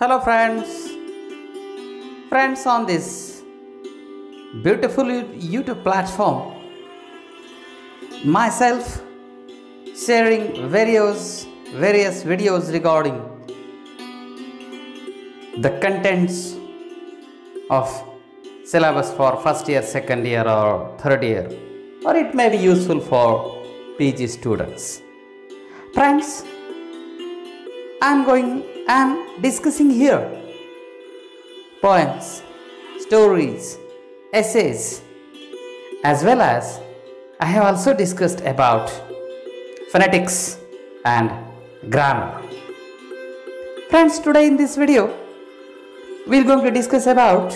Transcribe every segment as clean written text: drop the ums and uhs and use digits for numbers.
Hello friends on this beautiful YouTube platform, myself sharing various videos regarding the contents of syllabus for first year, second year or third year, or it may be useful for PG students. Friends, I'm discussing here poems, stories, essays, as well as I have also discussed about phonetics and grammar. Friends, today in this video we are going to discuss about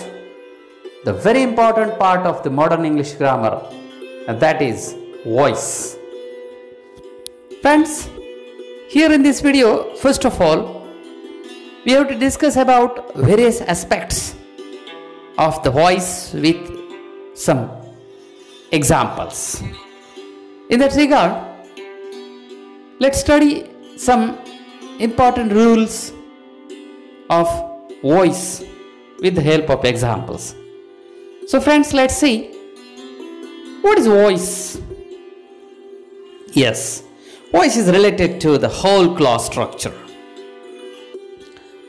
the very important part of the modern English grammar, and that is voice. Friends, here in this video, first of all, we have to discuss about various aspects of the voice with some examples. In that regard, let's study some important rules of voice with the help of examples. So friends, let's see, what is voice? Yes, voice is related to the whole clause structure.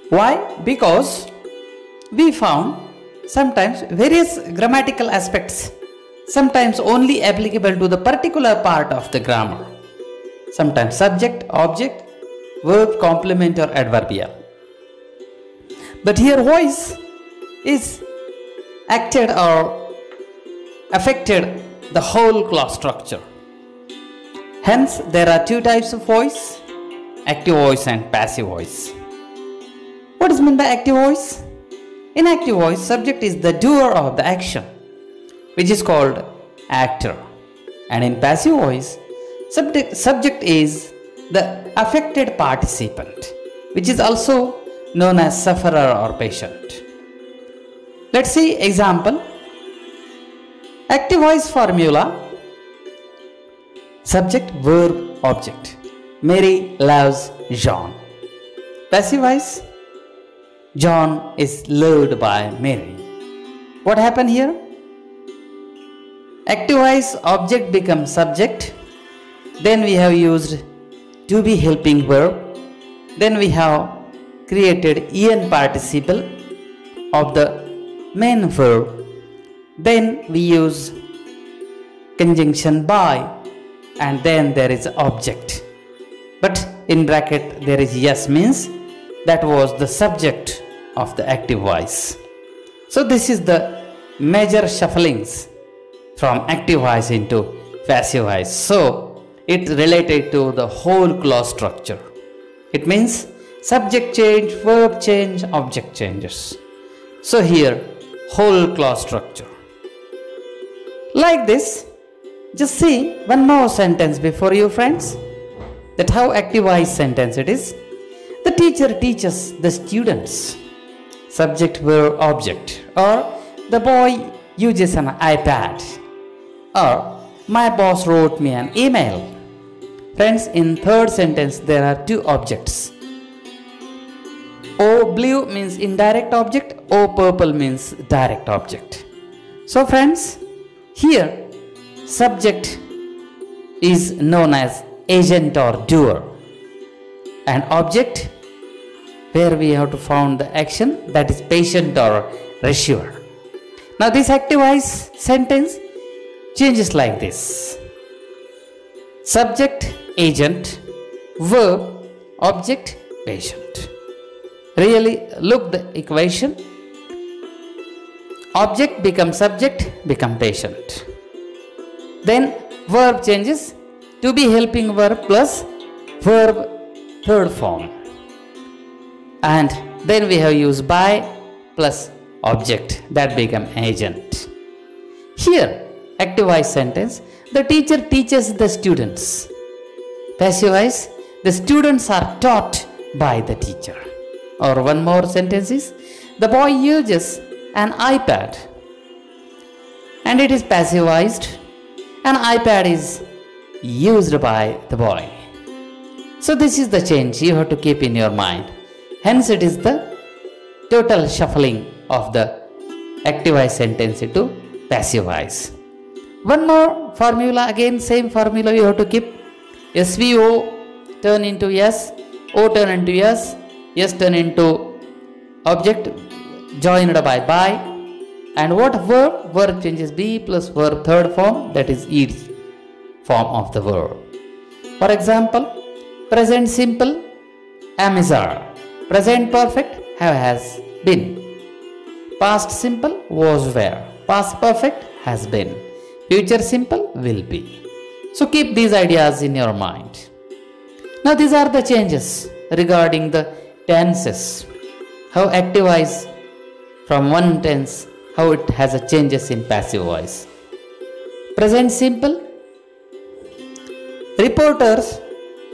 Why? Because we found sometimes various grammatical aspects, sometimes only applicable to the particular part of the grammar. Sometimes subject, object, verb, complement or adverbial. But here voice is acted or affected the whole clause structure. Hence, there are two types of voice, active voice and passive voice. What is meant by active voice? In active voice, subject is the doer of the action, which is called actor. And in passive voice, subject is the affected participant, which is also known as sufferer or patient. Let's see example. Active voice formula: subject, verb, object. Mary loves John. Passive voice: John is loved by Mary. What happened here? Active voice, object becomes subject. Then we have used to be helping verb. Then we have created en participle of the main verb. Then we use conjunction by, and then there is object, but in bracket there is yes, means that was the subject of the active voice. So this is the major shufflings from active voice into passive voice. So it related to the whole clause structure. It means subject change, verb change, object changes. So here whole clause structure. Like this, just see one more sentence before you, friends, that how active voice sentence it is. The teacher teaches the students. Subject, verb, object. Or the boy uses an iPad. Or my boss wrote me an email. Friends, in third sentence there are two objects. O blue means indirect object. O purple means direct object. So friends, here subject is known as agent or doer, and object where we have to found the action, that is patient or receiver. Now this active voice sentence changes like this: subject, agent, verb, object, patient. Really look the equation. Object becomes subject, become patient. Then verb changes to be helping verb plus verb third form. And then we have used by plus object, that become agent. Here active voice sentence: the teacher teaches the students. Passive voice: the students are taught by the teacher. Or one more sentence is: the boy uses an iPad, and it is passivized. An iPad is used by the boy. So this is the change you have to keep in your mind. Hence it is the total shuffling of the active voice sentence into passive voice. One more formula, again same formula you have to keep. SVO turn into S, O turn into S turn into object joined by, and what verb changes? Be plus verb third form, that is ed form of the verb. For example, present simple am is are, present perfect have has been, past simple was were, past perfect has been, future simple will be. So keep these ideas in your mind. Now these are the changes regarding the tenses, how active voice from one tense, how it has a changes in passive voice. Present simple, reporters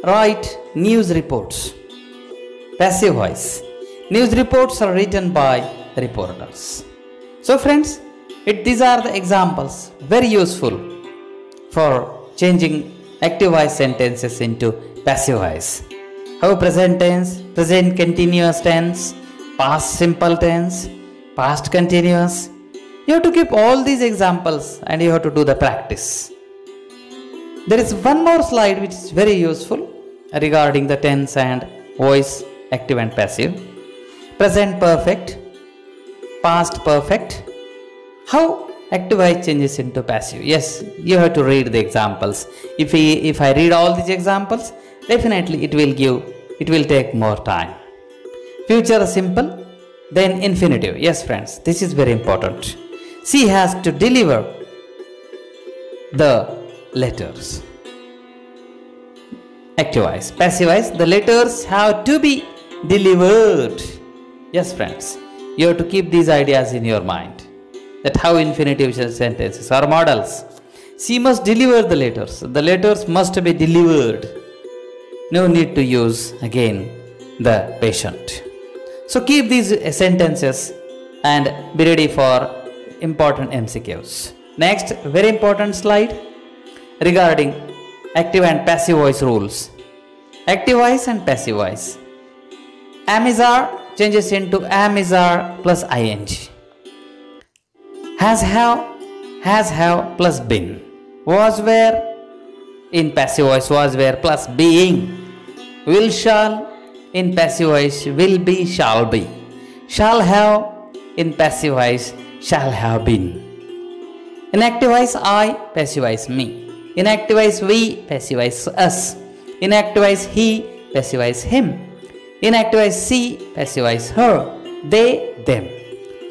write news reports. Passive voice, news reports are written by reporters. So friends, these are the examples very useful for changing active voice sentences into passive voice. How present tense, present continuous tense, past simple tense, past continuous. You have to keep all these examples and you have to do the practice. There is one more slide which is very useful regarding the tense and voice, active and passive. Present perfect, past perfect. How active voice changes into passive? Yes, you have to read the examples. If I read all these examples, definitely it will take more time. Future simple, then infinitive. Yes friends, this is very important. She has to deliver the letters. Active voice. Passive voice, the letters have to be delivered. Yes friends, you have to keep these ideas in your mind, that how infinitive sentences are models. She must deliver the letters. The letters must be delivered. No need to use again the patient. So keep these sentences and be ready for important MCQs. Next, very important slide regarding active and passive voice rules. Active voice and passive voice. Am is are changes into am is are plus ing. Has have plus been. Was were in passive voice was were plus being. Will shall in passive voice will be shall be. Shall have in passive voice shall have been. In active voice I, passive voice me. In active voice we, passive voice us. In active voice he, passive voice him. In active voice she, passive voice her. They, them.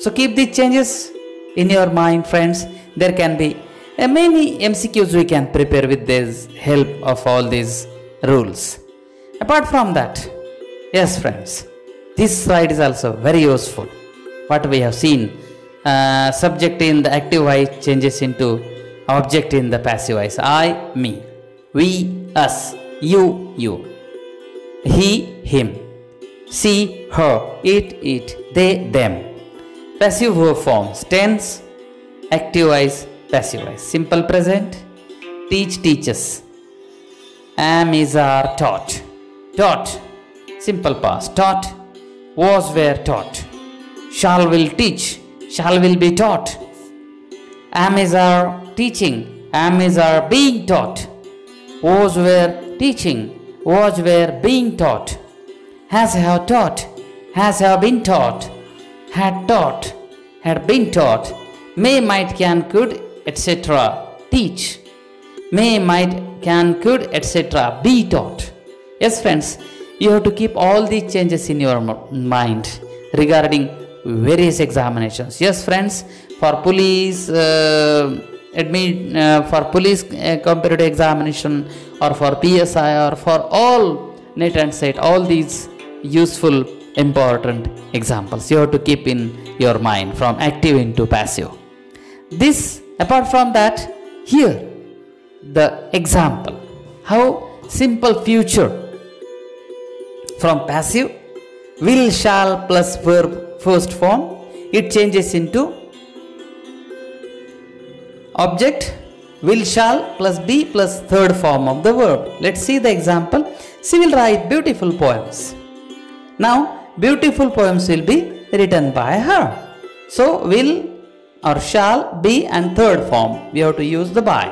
So keep these changes in your mind friends. There can be many MCQs we can prepare with this help of all these rules. Apart from that, yes friends, this slide is also very useful. What we have seen, subject in the active voice changes into object in the passive voice. I, me. We, us. You, you. He, him. She, her. It, they, them. Passive verb forms. Tense, active voice, passive voice. Simple present, teach, teaches. Am, is, are, taught. Taught, simple past, taught. Was, were, taught. Shall, will, teach. Shall, will be taught. Am, is, are, teaching. Am, is, are, being taught. Was, were, teaching. Was, were, being taught. Has, have, taught. Has, have, been taught. Had taught. Had been taught. May, might, can, could, etc. teach. May, might, can, could, etc. be taught. Yes friends, you have to keep all these changes in your mind regarding various examinations. Yes friends, for police for police comparative examination, or for PSI, or for all NET and SET, all these useful important examples you have to keep in your mind from active into passive. This, apart from that, here the example, how simple future from passive, will, shall plus verb first form, it changes into object, will, shall plus be plus third form of the verb. Let's see the example. She will write beautiful poems. Now beautiful poems will be written by her. So will or shall be and third form we have to use the by.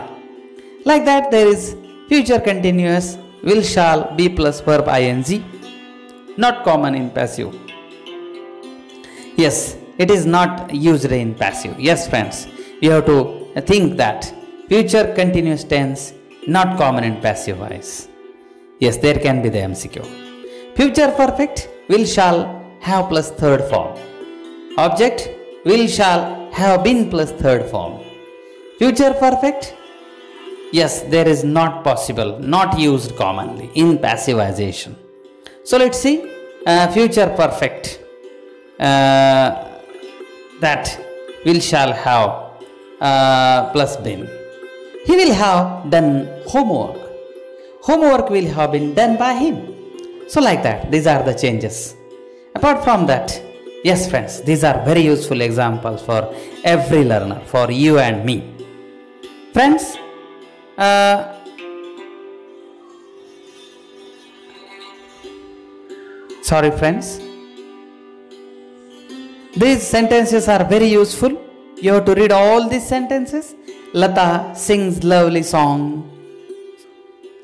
Like that there is future continuous will shall be plus verb ing, not common in passive. Yes, it is not used in passive. Yes friends, you have to think that future continuous tense not common in passive voice. Yes, there can be the MCQ. Future perfect will shall have plus third form. Object will shall have been plus third form. Future perfect, yes, there is not possible, not used commonly in passivization. So let's see future perfect that will shall have plus been. He will have done homework. Homework will have been done by him. So like that, these are the changes. Apart from that, yes friends, these are very useful examples for every learner, for you and me. Friends, sorry friends, these sentences are very useful. You have to read all these sentences. Lata sings lovely song.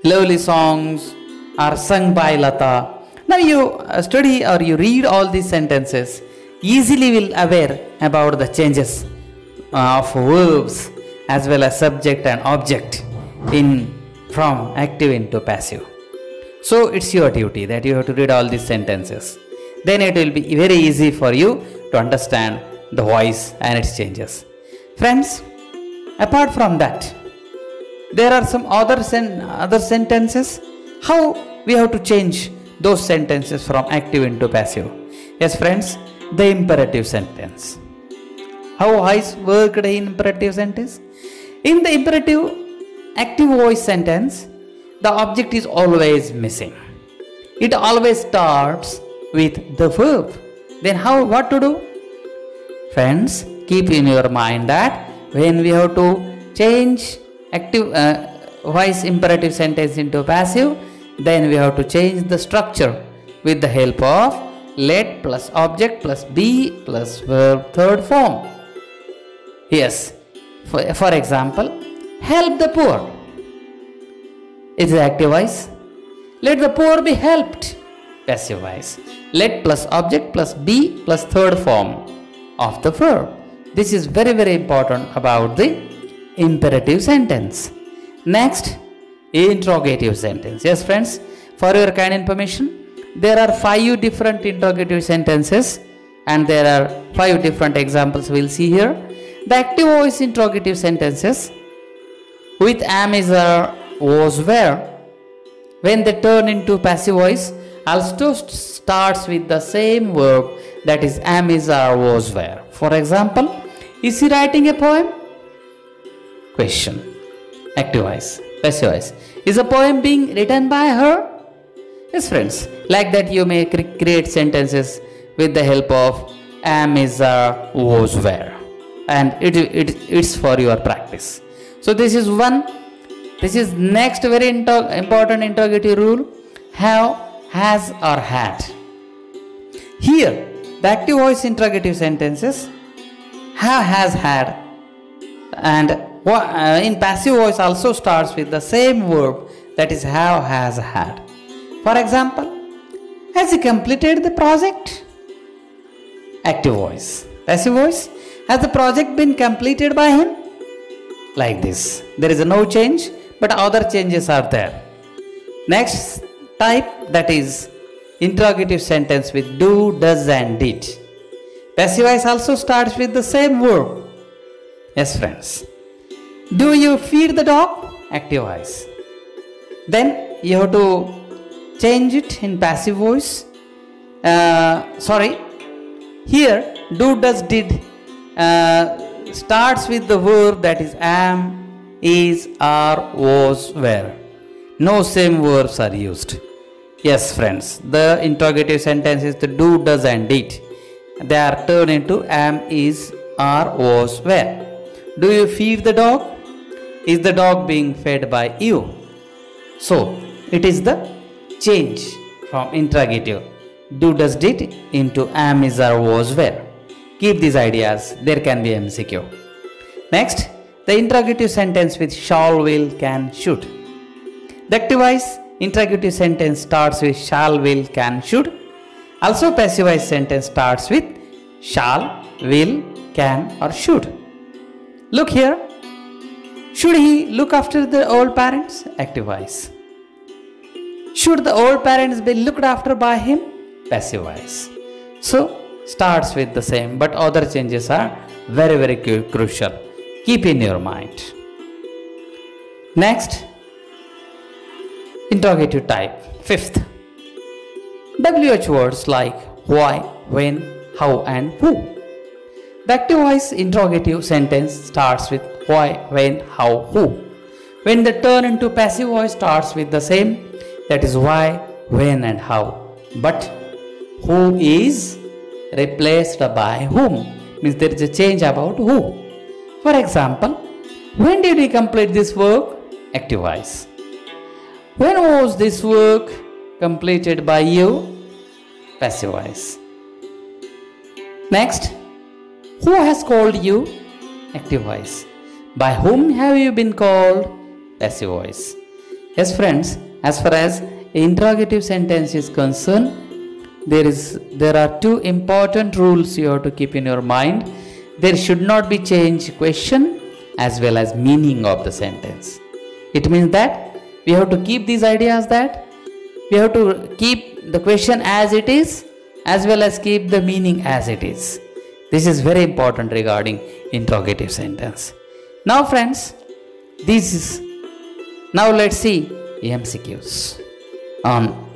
Lovely songs are sung by Lata. Now you study or you read all these sentences, easily will aware about the changes of verbs as well as subject and object in from active into passive. So it's your duty that you have to read all these sentences. Then it will be very easy for you to understand the voice and its changes. Friends, apart from that, there are some other sentences. How we have to change those sentences from active into passive? Yes friends, the imperative sentence. How voice worked in imperative sentence? In the imperative active voice sentence, the object is always missing. It always starts with the verb. Then what to do? Friends, keep in your mind that when we have to change active voice imperative sentence into passive, then we have to change the structure with the help of let plus object plus be plus verb third form. Yes, for example, help the poor. It is active voice. Let the poor be helped. Passive voice. Let plus object plus be plus third form of the verb. This is very very important about the imperative sentence. Next, interrogative sentence. Yes friends, for your kind information, there are 5 different interrogative sentences and there are 5 different examples we will see here. The active voice interrogative sentences with am, is, are, was, were, when they turn into passive voice, also starts with the same verb, that is am, is, are, was, were. For example, is he writing a poem? Question. Active voice. Passive voice. Is a poem being written by her? Yes friends, like that you may create sentences with the help of am, is, are, was, were, and it's for your practice. So this is one. This is next very important interrogative rule. Have, has or had. Here the active voice interrogative sentences have, has, had, and in passive voice also starts with the same verb, that is have, has, had. For example, has he completed the project? Active voice. Passive voice, has the project been completed by him? Like this. There is no change, but other changes are there. Next type, that is interrogative sentence with do, does and did. Passive voice also starts with the same verb. Yes friends. Do you feed the dog? Active voice. Then you have to change it in passive voice. Here do, does, did starts with the verb, that is am, is, are, was, were. No same verbs are used. Yes friends, the interrogative sentence is the do, does and did. They are turned into am, is, are, was, were. Do you feed the dog? Is the dog being fed by you? So it is the change from interrogative do, does, did into am, is, are, was, were. Keep these ideas. There can be MCQ. Next, the interrogative sentence with shall, will, can, should. The active voice interrogative sentence starts with shall, will, can, should. Also, passive voice sentence starts with shall, will, can, or should. Look here. Should he look after the old parents? Active voice. Should the old parents be looked after by him? Passive voice. So, starts with the same, but other changes are very, very crucial. Keep in your mind. Next, interrogative type. Fifth, WH words like why, when, how, and who. The active voice interrogative sentence starts with why, when, how, who. When they turn into passive voice, starts with the same, that is why, when, and how. But who is replaced by whom, means there is a change about who. For example, when did you complete this work? Active voice. When was this work completed by you? Passive voice. Next, who has called you? Active voice. By whom have you been called? Passive voice. Yes friends, as far as interrogative sentence is concerned, there are two important rules you have to keep in your mind. There should not be change question as well as meaning of the sentence. It means that we have to keep these ideas, that we have to keep the question as it is as well as keep the meaning as it is. This is very important regarding interrogative sentence. Now friends, now let's see MCQs on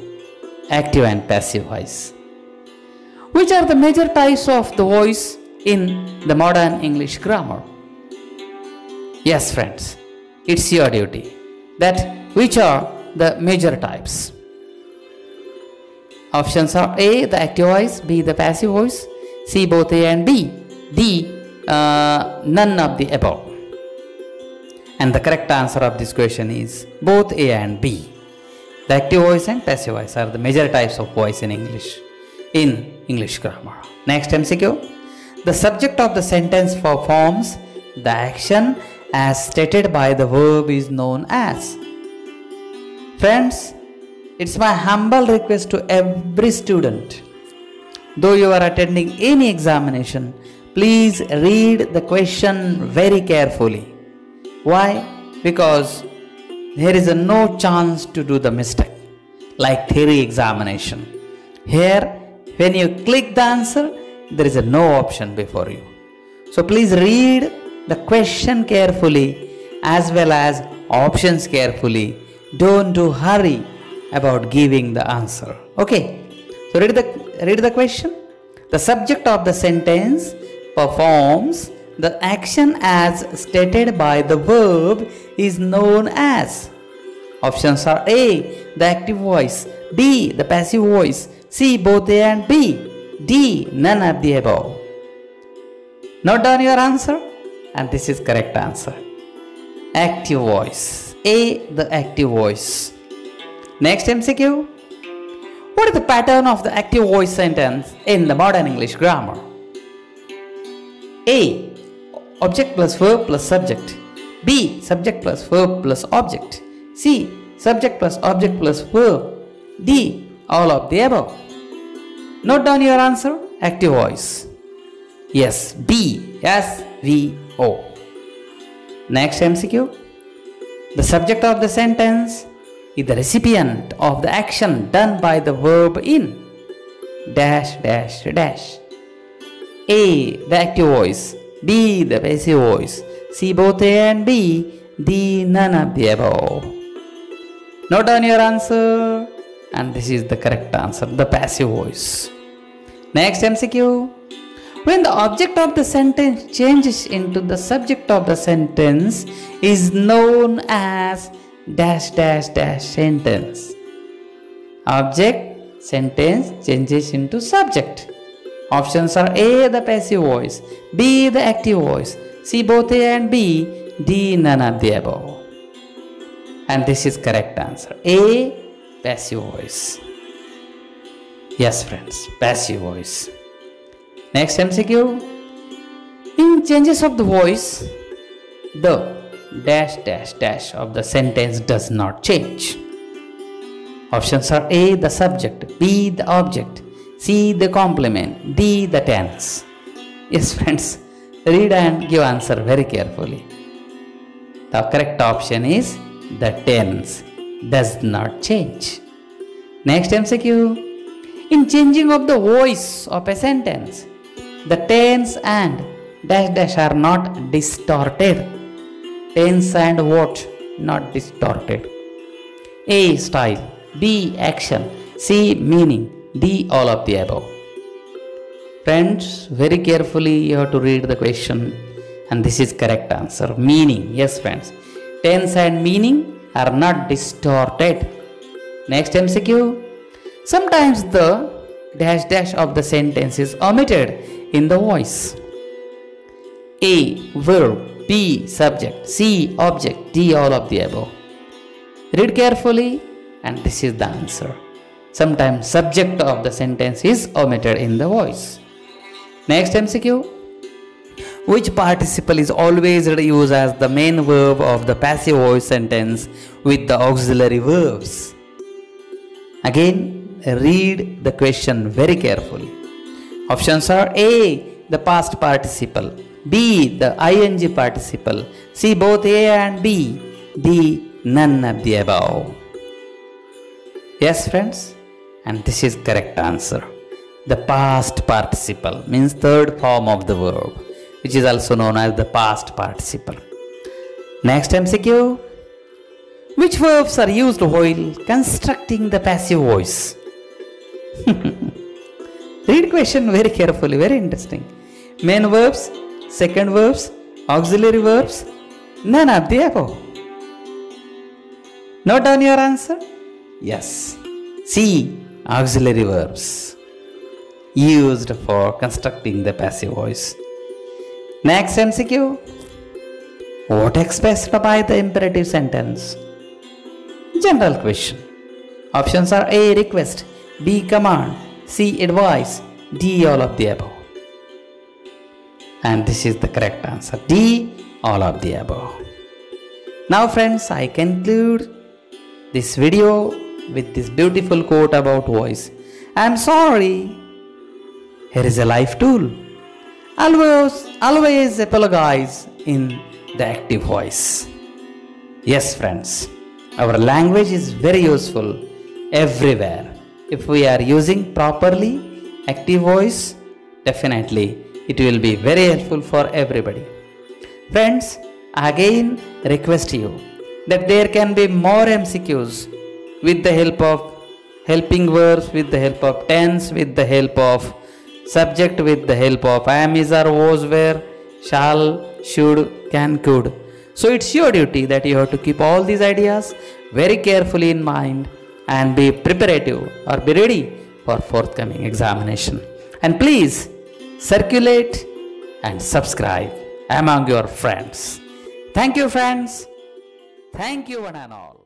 active and passive voice. Which are the major types of the voice in the modern English grammar? Yes friends, it's your duty. That which are the major types? Options are A, the active voice, B, the passive voice, C, both A and B, D, none of the above. And the correct answer of this question is both A and B. The active voice and passive voice are the major types of voice in English grammar. Next MCQ. The subject of the sentence performs the action as stated by the verb is known as. Friends, it's my humble request to every student, though you are attending any examination, please read the question very carefully. Why? Because there is no chance to do the mistake like theory examination. Here, when you click the answer, there is no option before you. So please read the question carefully as well as options carefully. Don't do hurry about giving the answer. Okay. So read the question. The subject of the sentence performs the action as stated by the verb is known as. Options are A, the active voice, B, the passive voice, C, both A and B, D, none of the above. Note down your answer, and this is correct answer. Active voice. A, the active voice. Next MCQ. What is the pattern of the active voice sentence in the modern English grammar? A, object plus verb plus subject. B, subject plus verb plus object. C, subject plus object plus verb. D, all of the above. Note down your answer. Active voice. Yes, B, S-V-O. Next MCQ. The subject of the sentence is the recipient of the action done by the verb in dash dash dash. A, the active voice, B, the passive voice, C, both A and B, D, none of the above. Note down your answer, and this is the correct answer, the passive voice. Next MCQ. When the object of the sentence changes into the subject of the sentence is known as dash dash dash sentence. Object sentence changes into subject. Options are A, the passive voice, B, the active voice, C, both A and B, D, none of the above. And this is correct answer. A, passive voice. Yes friends, passive voice. Next MCQ. In changes of the voice, the dash dash dash of the sentence does not change. Options are A, the subject, B, the object, C, the complement, D, the tense. Yes friends, read and give answer very carefully. The correct option is the tense does not change. Next MCQ. In changing of the voice of a sentence, the tense and dash dash are not distorted. Tense and what? Not distorted. A, style, B, action, C, meaning, D, all of the above. Friends, very carefully you have to read the question, and this is correct answer. Meaning, yes friends, tense and meaning are not distorted. Next MCQ. Sometimes the dash dash of the sentence is omitted in the voice. A, verb, B, subject, C, object, D, all of the above. Read carefully and this is the answer. Sometimes subject of the sentence is omitted in the voice. Next MCQ. Which participle is always used as the main verb of the passive voice sentence with the auxiliary verbs? Again, read the question very carefully. Options are A, the past participle, B, the ing participle, C, both A and B, D, none of the above. Yes friends, and this is correct answer. The past participle means third form of the verb, which is also known as the past participle. Next MCQ. Which verbs are used while constructing the passive voice? Read question very carefully, very interesting. Main verbs, second verbs, auxiliary verbs, none of the above. Note down your answer. Yes. C, auxiliary verbs used for constructing the passive voice. Next MCQ. What expressed by the imperative sentence? General question. Options are A, request, B, command, C, advice, D, all of the above. And this is the correct answer. D, all of the above. Now friends, I conclude this video with this beautiful quote about voice. I am sorry. Here is a life tool. Always apologize in the active voice. Yes friends, our language is very useful everywhere. If we are using properly active voice, definitely it will be very helpful for everybody. Friends, again request you that there can be more MCQs with the help of helping verbs, with the help of tense, with the help of subject, with the help of am, is, are, was, were, shall, should, can, could. So it's your duty that you have to keep all these ideas very carefully in mind and be preparative or be ready for forthcoming examination. And please circulate and subscribe among your friends. Thank you friends. Thank you one and all.